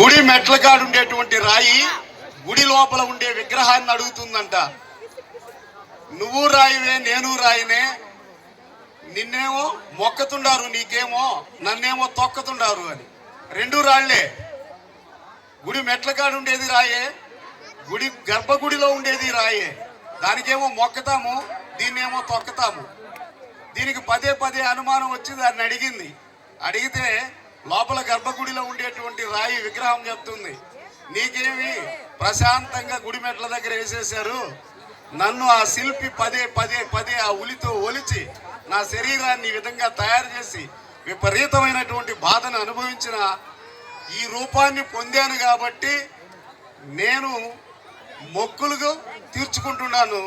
గుడి మెట్ల కాడ ఉండేటువంటి రాయి గుడి లోపల ఉండే విగ్రహాన్ని అడుగుతుందంట. నువ్వు రాయివే నేను రాయినే, నిన్నేమో మొక్కతుండారు, నీకేమో నన్నేమో తొక్కతుండారు అని. రెండు రాళ్లే. గుడి మెట్ల కాడ ఉండేది రాయే, గుడి గర్భగుడిలో ఉండేది రాయే. దానికేమో మొక్కతాము, దీన్నేమో తొక్కతాము. దీనికి పదే పదే అనుమానం వచ్చి దాన్ని అడిగింది. అడిగితే లోపల గర్భగుడిలో ఉండేటువంటి రాయి విగ్రహం చెప్తుంది, నీకేమి ప్రశాంతంగా గుడి మెట్ల దగ్గర వేసేశారు, నన్ను ఆ శిల్పి పదే పదే పదే ఆ ఉలితో ఒలిచి నా శరీరాన్ని ఈ విధంగా తయారు చేసి విపరీతమైనటువంటి బాధను అనుభవించిన ఈ రూపాన్ని పొందాను కాబట్టి నేను మొక్కులుగా తీర్చుకుంటున్నాను,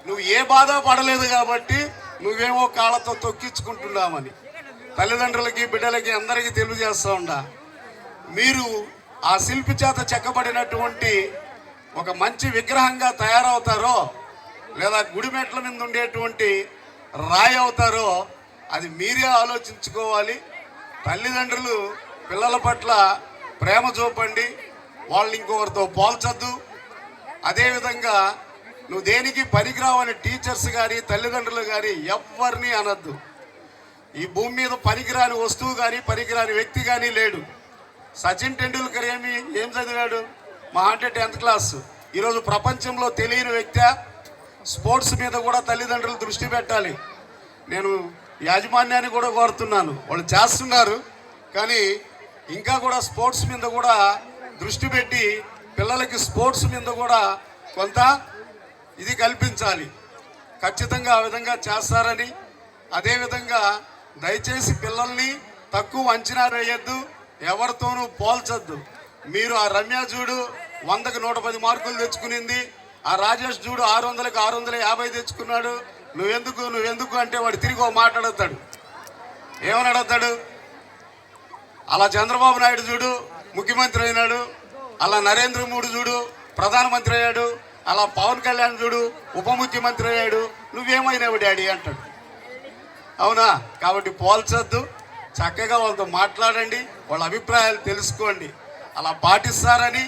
నువ్వు ఏ బాధ పడలేదు కాబట్టి నువ్వేమో కాళ్ళతో తొక్కించుకుంటున్నామని తల్లిదండ్రులకి బిడ్డలకి అందరికీ తెలియజేస్తూ ఉండా. మీరు ఆ శిల్పి చేత చెక్కబడినటువంటి ఒక మంచి విగ్రహంగా తయారవుతారో లేదా గుడి మెట్ల మీద ఉండేటువంటి రాయి అవుతారో అది మీరే ఆలోచించుకోవాలి. తల్లిదండ్రులు పిల్లల పట్ల ప్రేమ చూపండి, వాళ్ళని ఇంకొకరితో పోల్చొద్దు. అదేవిధంగా నువ్వు దేనికి పనికిరావని టీచర్స్ కానీ తల్లిదండ్రులు కానీ ఎవరిని అనద్దు. ఈ భూమి మీద పనికిరాని వస్తువు కానీ పనికిరాని వ్యక్తి కానీ లేడు. సచిన్ టెండూల్కర్ ఏం చదివాడు? మా అంటే 10th క్లాస్. ఈరోజు ప్రపంచంలో తెలియని వ్యక్తి. స్పోర్ట్స్ మీద కూడా తల్లిదండ్రులు దృష్టి పెట్టాలి. నేను యాజమాన్యాన్ని కూడా కోరుతున్నాను, వాళ్ళు చేస్తున్నారు కానీ ఇంకా కూడా స్పోర్ట్స్ మీద కూడా దృష్టి పెట్టి పిల్లలకి స్పోర్ట్స్ మీద కూడా కొంత ఇది కల్పించాలి. ఖచ్చితంగా ఆ విధంగా చేస్తారని, అదేవిధంగా దయచేసి పిల్లల్ని తక్కువ అంచనా వేయద్దు, ఎవరితోనూ పోల్చొద్దు. మీరు ఆ రమ్య చూడు 100కి 110 మార్కులు తెచ్చుకునింది, ఆ రాజేష్ చూడు 600కి 650 తెచ్చుకున్నాడు, నువ్వెందుకు అంటే వాడు తిరిగి ఒక మాట అడుగుతాడు. ఏమని అడుగుతాడు? అలా చంద్రబాబు నాయుడు చూడు ముఖ్యమంత్రి అయినాడు, అలా నరేంద్ర మోడీ చూడు ప్రధానమంత్రి అయ్యాడు, అలా పవన్ కళ్యాణ్ చూడు ఉప ముఖ్యమంత్రి అయ్యాడు, నువ్వేమైనావు డాడీ అంటాడు. అవునా? కాబట్టి పోల్చొద్దు, చక్కగా వాళ్ళతో మాట్లాడండి, వాళ్ళ అభిప్రాయాలు తెలుసుకోండి. అలా పాటిస్తారని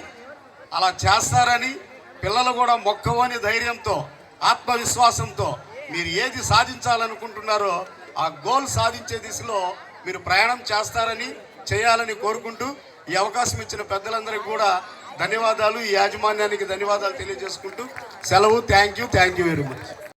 అలా చేస్తారని పిల్లలు కూడా మొక్కవని ధైర్యంతో ఆత్మవిశ్వాసంతో మీరు ఏది సాధించాలనుకుంటున్నారో ఆ గోల్ సాధించే దిశలో మీరు ప్రయాణం చేయాలని కోరుకుంటూ ఈ అవకాశం ఇచ్చిన పెద్దలందరికీ కూడా ధన్యవాదాలు, ఈ యాజమాన్యానికి ధన్యవాదాలు తెలియజేసుకుంటూ సెలవు. Thank you very much.